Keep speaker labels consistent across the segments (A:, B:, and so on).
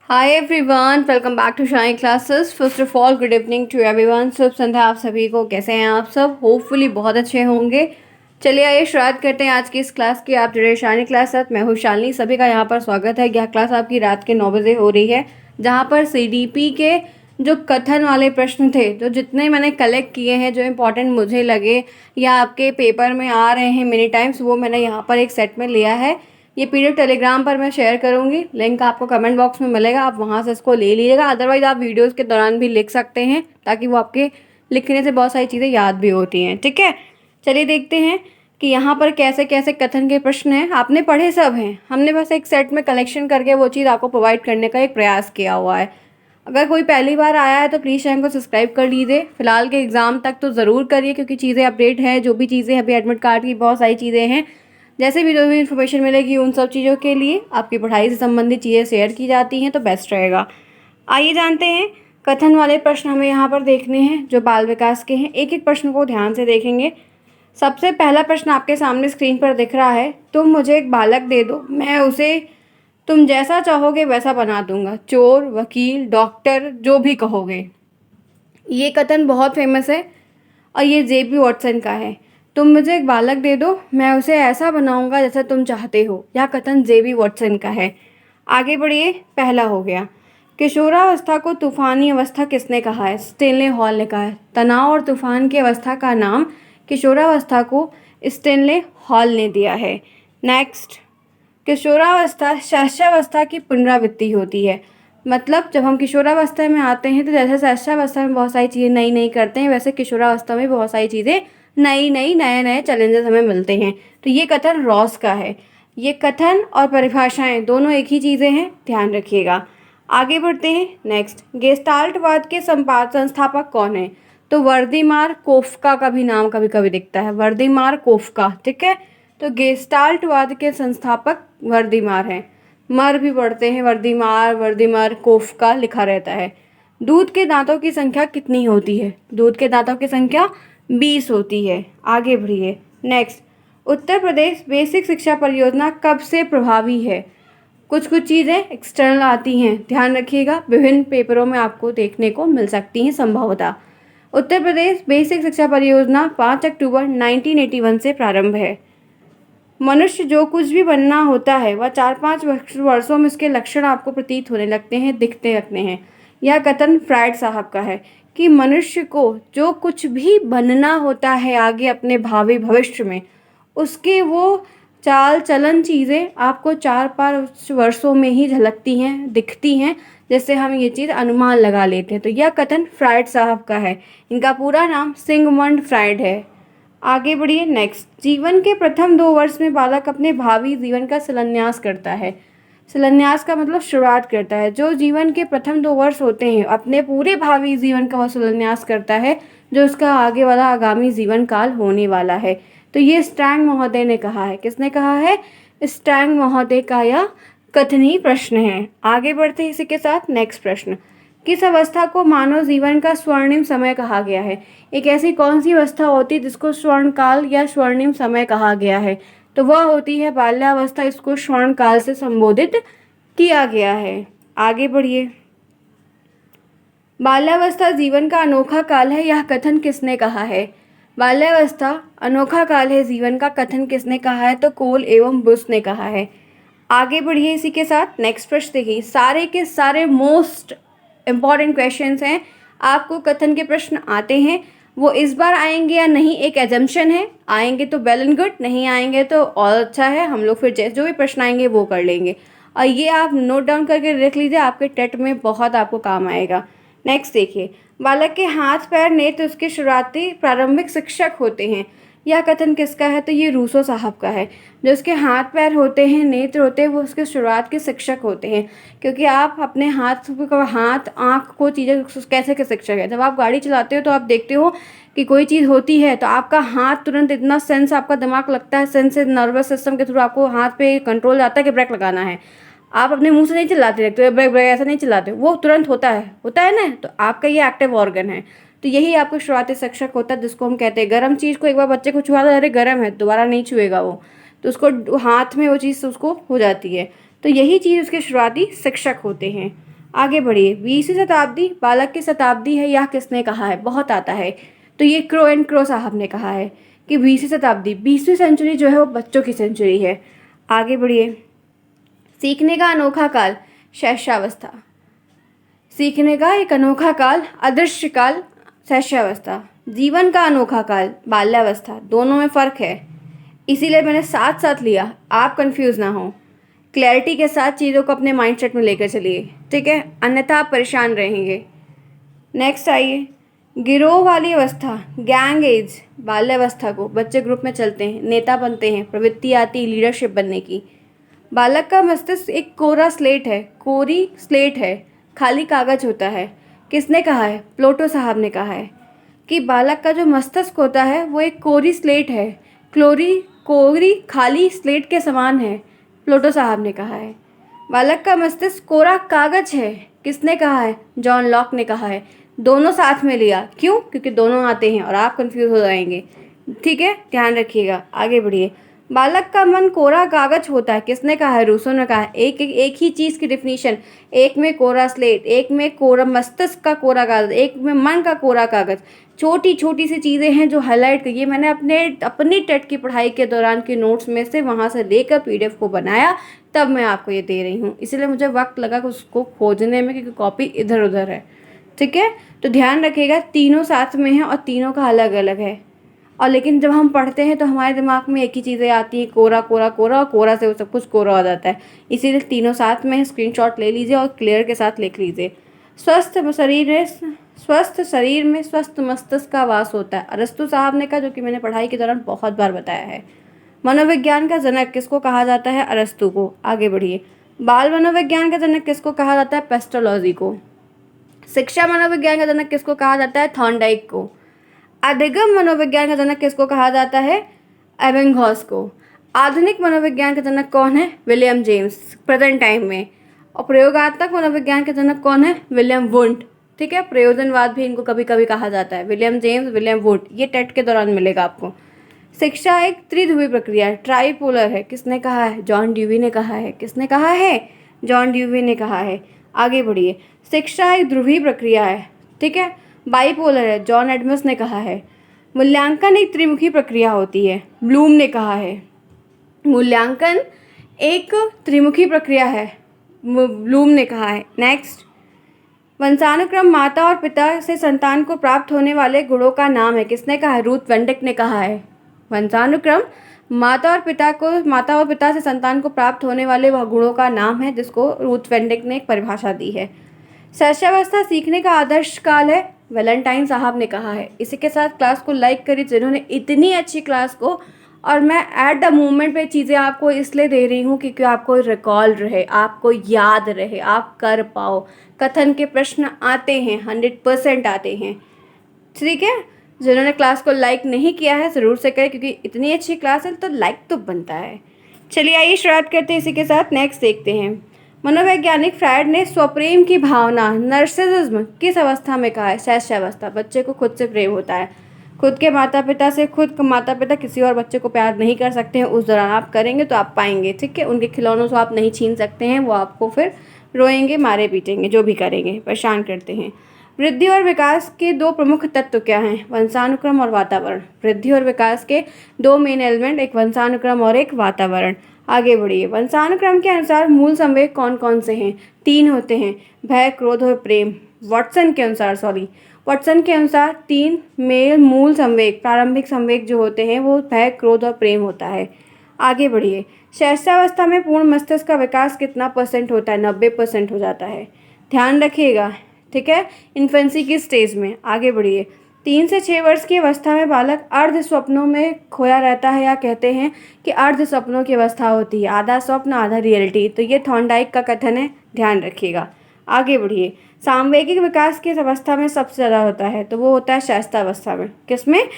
A: Hi everyone, welcome back to shine classes. First of all good evening to everyone. शुभ संध्या आप सभी को। कैसे हैं आप सब? होपफुली बहुत अच्छे होंगे। चलिए आइए शुरुआत करते हैं आज की इस क्लास की। आप जुड़े शाइन क्लास साथ, मैं हूँ शालिनी। सभी का यहाँ पर स्वागत है। यह क्लास आपकी रात के 9 बजे हो रही है, जहाँ पर CDP के जो कथन वाले प्रश्न थे, तो जितने मैंने कलेक्ट किए हैं, जो इम्पोर्टेंट मुझे लगे या आपके पेपर में आ रहे हैं मेनी टाइम्स, वो मैंने यहाँ पर एक सेट में लिया है। ये PDF टेलीग्राम पर मैं शेयर करूंगी, लिंक आपको कमेंट बॉक्स में मिलेगा, आप वहां से इसको ले लीजिएगा। अदरवाइज आप वीडियोस के दौरान भी लिख सकते हैं, ताकि वो आपके लिखने से बहुत सारी चीज़ें याद भी होती हैं। ठीक है, चलिए देखते हैं कि यहाँ पर कैसे कैसे कथन के प्रश्न हैं। आपने पढ़े सब हैं, हमने बस एक सेट में कलेक्शन करके वो चीज़ आपको प्रोवाइड करने का एक प्रयास किया हुआ है। अगर कोई पहली बार आया है तो प्लीज़ चैनल को सब्सक्राइब कर लीजिए। फिलहाल के एग्ज़ाम तक तो ज़रूर करिए, क्योंकि चीज़ें अपडेट है। जो भी चीज़ें अभी एडमिट कार्ड की बहुत सारी चीज़ें हैं, जैसे भी जो भी इन्फॉर्मेशन मिलेगी उन सब चीज़ों के लिए आपकी पढ़ाई से संबंधित चीज़ें शेयर की जाती हैं, तो बेस्ट रहेगा। आइए जानते हैं कथन वाले प्रश्न हमें यहाँ पर देखने हैं, जो बाल विकास के हैं। एक एक प्रश्न को ध्यान से देखेंगे। सबसे पहला प्रश्न आपके सामने स्क्रीन पर दिख रहा है। तुम मुझे एक बालक दे दो, मैं उसे तुम जैसा चाहोगे वैसा बना दूंगा। चोर, वकील, डॉक्टर, जो भी कहोगे। ये कथन बहुत फेमस है और ये JB वॉटसन का है। तुम मुझे एक बालक दे दो, मैं उसे ऐसा बनाऊंगा जैसा तुम चाहते हो। यह कथन JB वॉटसन का है। आगे बढ़िए। पहला हो गया। किशोरावस्था को तूफानी अवस्था किसने कहा है? स्टेनले हॉल ने कहा है। तनाव और तूफान की अवस्था का नाम किशोरावस्था को स्टेनले हॉल ने दिया है। नेक्स्ट। किशोरावस्था शैशवावस्था की पुनरावृत्ति होती है। मतलब जब हम किशोरावस्था में आते हैं तो जैसे शैशवावस्था में बहुत सारी चीज़ें नई नई करते हैं, वैसे किशोरावस्था में बहुत सारी चीज़ें नई नई नए नए चैलेंजेस हमें मिलते हैं। तो ये कथन रॉस का है। ये कथन और परिभाषाएं दोनों एक ही चीज़ें हैं, ध्यान रखिएगा। आगे बढ़ते हैं। नेक्स्ट। गेस्टाल्टवाद के संस्थापक कौन है? तो वर्दीमार कोफ्का का भी नाम कभी कभी दिखता है, वर्दीमार कोफ्का। ठीक है, तो गेस्टाल्टवाद के संस्थापक वर्दीमार हैं। मर भी पढ़ते हैं, वर्दीमार कोफ्का लिखा रहता है। दूध के दांतों की संख्या कितनी होती है? दूध के दांतों की संख्या 20 होती है। आगे बढ़िए। नेक्स्ट। उत्तर प्रदेश बेसिक शिक्षा परियोजना कब से प्रभावी है? कुछ कुछ चीज़ें एक्सटर्नल आती हैं, ध्यान रखिएगा। विभिन्न पेपरों में आपको देखने को मिल सकती हैं संभवतः। उत्तर प्रदेश बेसिक शिक्षा परियोजना 5 अक्टूबर 1981 से प्रारंभ है। मनुष्य जो कुछ भी बनना होता है वह 4-5 वर्षों में उसके लक्षण आपको प्रतीत होने लगते हैं, दिखते लगते हैं। यह कथन फ्रायड साहब का है कि मनुष्य को जो कुछ भी बनना होता है आगे अपने भावी भविष्य में, उसके वो चाल चलन चीज़ें आपको 4-5 वर्षों में ही झलकती हैं, दिखती हैं, जिससे हम ये चीज़ अनुमान लगा लेते हैं। तो यह कथन फ्रायड साहब का है। इनका पूरा नाम सिगमंड फ्रायड है। आगे बढ़िए। नेक्स्ट। जीवन के प्रथम 2 वर्ष में बालक अपने भावी जीवन का शिलान्यास करता है। शिलान्यास का मतलब शुरुआत करता है। जो जीवन के प्रथम 2 वर्ष होते हैं, अपने पूरे भावी जीवन का वह शिलान्यास करता है, जो उसका आगे वाला आगामी जीवन काल होने वाला है। तो ये स्टैंग महोदय ने कहा है। किसने कहा है? स्टैंग महोदय का यह कथनीय प्रश्न है। आगे बढ़ते हैं इसी के साथ। नेक्स्ट प्रश्न। किस अवस्था को मानव जीवन का स्वर्णिम समय कहा गया है? एक ऐसी कौन सी अवस्था होती है जिसको स्वर्ण काल या स्वर्णिम समय कहा गया है? तो वह होती है बाल्यावस्था। इसको स्वर्ण काल से संबोधित किया गया है। आगे बढ़िए। बाल्यावस्था जीवन का अनोखा काल है, यह कथन किसने कहा है? बाल्यावस्था अनोखा काल है जीवन का, कथन किसने कहा है? तो कोल एवं बुश ने कहा है। आगे बढ़िए इसी के साथ। नेक्स्ट प्रश्न देखिए। सारे के सारे मोस्ट इम्पॉर्टेंट क्वेश्चंस हैं। आपको कथन के प्रश्न आते हैं, वो इस बार आएंगे या नहीं एक एजम्पशन है। आएंगे तो वेल एंड गुड, नहीं आएंगे तो और अच्छा है। हम लोग फिर जो भी प्रश्न आएंगे वो कर लेंगे, और ये आप नोट डाउन करके रख लीजिए, आपके टेट में बहुत आपको काम आएगा। नेक्स्ट देखिए। बालक के हाथ पैर नेत्र उसके शुरुआती प्रारंभिक शिक्षक होते हैं। यह कथन किसका है? तो ये रूसो साहब का है। जो उसके हाथ पैर होते हैं, नेत्र होते हैं, वो उसके शुरुआत के शिक्षक होते हैं। क्योंकि आप अपने हाथ आँख को चीज़ें कैसे के शिक्षक है। जब आप गाड़ी चलाते हो तो आप देखते हो कि कोई चीज़ होती है तो आपका हाथ तुरंत इतना सेंस, आपका दिमाग लगता है सेंस से, नर्वस सिस्टम के थ्रू आपको हाथ पे कंट्रोल जाता है कि ब्रेक लगाना है। आप अपने मुंह से नहीं चिल्लाते, तो ब्रेक ब्रेक ऐसा नहीं चिल्लाते, वो तुरंत होता है ना। तो आपका ये एक्टिव ऑर्गन है। तो यही आपको शुरुआती शिक्षक होता है, जिसको हम कहते हैं। गर्म चीज़ को एक बार बच्चे को छुआ दो, अरे गर्म है, दोबारा नहीं छुएगा वो, तो उसको हाथ में वो चीज़ उसको हो जाती है। तो यही चीज़ उसके शुरुआती शिक्षक होते हैं। आगे बढ़िए। 20वीं शताब्दी बालक की शताब्दी है, यह किसने कहा है? बहुत आता है। तो ये क्रो एंड क्रो साहब ने कहा है कि 20वीं शताब्दी, 20वीं सेंचुरी जो है वो बच्चों की सेंचुरी है। आगे बढ़िए। सीखने का अनोखा काल, शैशवावस्था। सीखने का एक अनोखा काल, अदृश्य काल, शैशवावस्था। जीवन का अनोखा काल, बाल्यावस्था। दोनों में फ़र्क है, इसीलिए मैंने साथ साथ लिया, आप कंफ्यूज ना हो। क्लैरिटी के साथ चीज़ों को अपने माइंडसेट में लेकर चलिए, ठीक है, अन्यथा आप परेशान रहेंगे। नेक्स्ट आइए। गिरोह वाली अवस्था, गैंग एज, बाल्यावस्था को बच्चे ग्रुप में चलते हैं, नेता बनते हैं, प्रवृत्ति आती है लीडरशिप बनने की। बालक का मस्तिष्क एक कोरा स्लेट है, कोरी स्लेट है, खाली कागज होता है। किसने कहा है? प्लेटो साहब ने कहा है कि बालक का जो मस्तिष्क होता है वो एक कोरी स्लेट है, कोरी खाली स्लेट के समान है, प्लेटो साहब ने कहा है। बालक का मस्तिष्क कोरा कागज है, किसने कहा है? जॉन लॉक ने कहा है। दोनों साथ में लिया, क्यों? क्योंकि दोनों आते हैं और आप कंफ्यूज हो जाएंगे, ठीक है, ध्यान रखिएगा। आगे बढ़िए। बालक का मन कोरा कागज होता है, किसने कहा है? रूसो ने कहा है। एक ही चीज़ की डिफिनीशन, एक में कोरा स्लेट, एक में कोरा मस्तिष्क का कोरा कागज, एक में मन का कोरा कागज। छोटी छोटी सी चीज़ें हैं जो हाईलाइट की, ये मैंने अपनी टेट की पढ़ाई के दौरान के नोट्स में से वहाँ से लेकर PDF को बनाया, तब मैं आपको ये दे रही हूँ, इसीलिए मुझे वक्त लगा उसको खोजने में, क्योंकि कॉपी इधर उधर है, ठीक है। तो ध्यान रखिएगा, तीनों साथ में हैं और तीनों का अलग अलग है। और लेकिन जब हम पढ़ते हैं तो हमारे दिमाग में एक ही चीज़ें आती हैं, कोरा कोरा कोरा, और कोरा से वो सब कुछ कोरा हो जाता है, इसीलिए तीनों साथ में। स्क्रीनशॉट ले लीजिए और क्लियर के साथ लिख लीजिए। स्वस्थ शरीर में स्वस्थ मस्तिष्क का वास होता है, अरस्तु साहब ने कहा, जो कि मैंने पढ़ाई के दौरान बहुत बार बताया है। मनोविज्ञान का जनक किसको कहा जाता है? अरस्तु को। आगे बढ़िए। बाल मनोविज्ञान का जनक किसको कहा जाता है? पेस्टोलॉजी को। शिक्षा मनोविज्ञान का जनक किसको कहा जाता है? थॉर्नडाइक को। अधिगम मनोविज्ञान का जनक किसको कहा जाता है? एबिंगहॉस को। आधुनिक मनोविज्ञान का जनक कौन है? विलियम जेम्स, प्रेजेंट टाइम में। और प्रयोगात्मक मनोविज्ञान का जनक कौन है? विलियम वुंड, ठीक है। प्रयोजनवाद भी इनको कभी कभी कहा जाता है। विलियम जेम्स, विलियम वुंड, ये टेट के दौरान मिलेगा आपको। शिक्षा एक त्रिध्रुवी प्रक्रिया है, ट्राइपोलर है, किसने कहा है? जॉन ड्यूवी ने कहा है। किसने कहा है? जॉन ड्यूवी ने कहा है। आगे बढ़िए। शिक्षा एक ध्रुवीय प्रक्रिया है, ठीक है, बाइपोलर है, जॉन एडम्स ने कहा है। मूल्यांकन एक त्रिमुखी प्रक्रिया होती है, ब्लूम ने कहा है। मूल्यांकन एक त्रिमुखी प्रक्रिया है, ब्लूम ने कहा है। नेक्स्ट। वंशानुक्रम माता और पिता से संतान को प्राप्त होने वाले गुणों का नाम है, किसने कहा है? रूथ वेंडिक ने कहा है। वंशानुक्रम माता और पिता से संतान को प्राप्त होने वाले वह गुणों का नाम है, जिसको रूथ वेंडिक ने एक परिभाषा दी है। शैशवावस्था सीखने का आदर्श काल है, वैलेंटाइन साहब ने कहा है। इसी के साथ क्लास को लाइक करिए जिन्होंने इतनी अच्छी क्लास को, और मैं एट द मोमेंट पे चीज़ें आपको इसलिए दे रही हूँ क्योंकि आपको रिकॉल रहे, आपको याद रहे, आप कर पाओ। कथन के प्रश्न आते हैं, 100% आते हैं, ठीक है। जिन्होंने क्लास को लाइक नहीं किया है ज़रूर से करें, क्योंकि इतनी अच्छी क्लास है तो लाइक तो बनता है। चलिए आइए शुरुआत करते हैं इसी के साथ। नेक्स्ट देखते हैं। मनोवैज्ञानिक फ्रायड ने स्वप्रेम की भावना, नर्सिसिज्म, किस अवस्था में कहा है? शैशवावस्था। बच्चे को खुद से प्रेम होता है, खुद के माता पिता से। खुद माता पिता किसी और बच्चे को प्यार नहीं कर सकते हैं, उस दौरान आप करेंगे तो आप पाएंगे, ठीक है। उनके खिलौनों से आप नहीं छीन सकते हैं, वो आपको फिर रोएंगे, मारे पीटेंगे, जो भी करेंगे, परेशान करते हैं। वृद्धि और विकास के दो प्रमुख तत्व क्या हैं? वंशानुक्रम और वातावरण। वृद्धि और विकास के दो मेन एलिमेंट, एक वंशानुक्रम और एक वातावरण। आगे बढ़िए। वंशानुक्रम के अनुसार मूल संवेग कौन कौन से हैं? 3 होते हैं, भय, क्रोध और प्रेम। वाटसन के अनुसार 3 मूल संवेग, प्रारंभिक संवेग जो होते हैं वो भय, क्रोध और प्रेम होता है। आगे बढ़िए। शैशवावस्था में पूर्ण मस्तिष्क का विकास कितना % होता है? 90% हो जाता है, ध्यान रखिएगा, ठीक है, इन्फेंसी की स्टेज में। आगे बढ़िए। 3 से 6 वर्ष की अवस्था में बालक अर्ध स्वप्नों में खोया रहता है, या कहते हैं कि अर्ध स्वप्नों की अवस्था होती है, आधा स्वप्न आधा रियलिटी। तो ये थॉर्नडाइक का कथन है, ध्यान रखिएगा। आगे बढ़िए। सामवेगिक विकास किस अवस्था में सबसे ज़्यादा होता है? तो वो होता है शैशवावस्था में। किसमें?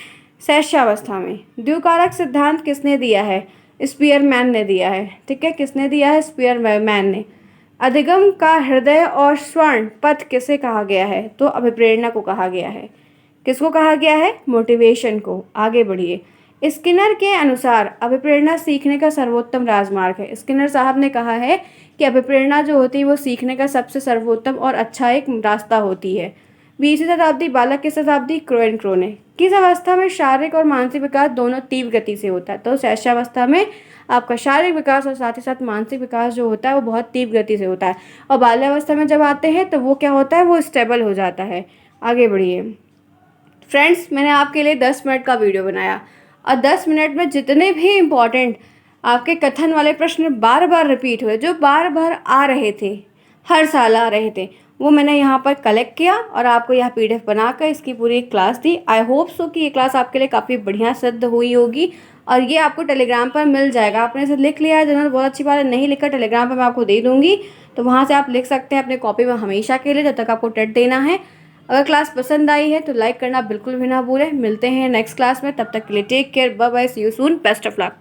A: शैशवावस्था में। द्विकारक सिद्धांत किसने दिया है? स्पीयरमैन ने दिया है, ठीक है। किसने दिया है? स्पीयरमैन ने। अधिगम का हृदय और स्वर्ण पथ किसे कहा गया है? तो अभिप्रेरणा को कहा गया है। किसको कहा गया है? मोटिवेशन को। आगे बढ़िए। स्किनर के अनुसार अभिप्रेरणा सीखने का सर्वोत्तम राजमार्ग है। स्किनर साहब ने कहा है कि अभिप्रेरणा जो होती है वो सीखने का सबसे सर्वोत्तम और अच्छा एक रास्ता होती है। 20वीं शताब्दी, बालक की शताब्दी, क्रो ने। किस अवस्था में शारीरिक और मानसिक विकास दोनों तीव्र गति से होता है? तो शैशवावस्था में आपका शारीरिक विकास और साथ ही साथ मानसिक विकास जो होता है वो बहुत तीव्र गति से होता है। और बाल्यावस्था में जब आते हैं तो वो क्या होता है, वो स्टेबल हो जाता है। आगे बढ़िए फ्रेंड्स, मैंने आपके लिए 10 मिनट का वीडियो बनाया और 10 मिनट में जितने भी इम्पॉर्टेंट आपके कथन वाले प्रश्न बार बार रिपीट हुए, जो बार बार आ रहे थे, हर साल आ रहे थे, वो मैंने यहाँ पर कलेक्ट किया और आपको यह PDF बनाकर इसकी पूरी class the. I hope so कि ये क्लास आपके लिए काफ़ी बढ़िया सिद्ध हुई होगी और ये आपको टेलीग्राम पर मिल जाएगा। आपने इसे लिख लिया है, जिन्होंने बहुत अच्छी बात है, नहीं लिखा टेलीग्राम पर मैं आपको दे दूँगी, तो वहाँ से आप लिख सकते हैं अपने कॉपी में हमेशा के लिए, जब तक आपको टेट देना है। अगर क्लास पसंद आई है तो लाइक करना बिल्कुल भी ना भूलें। मिलते हैं नेक्स्ट क्लास में, तब तक के लिए take care, bye bye, see you soon, best of luck.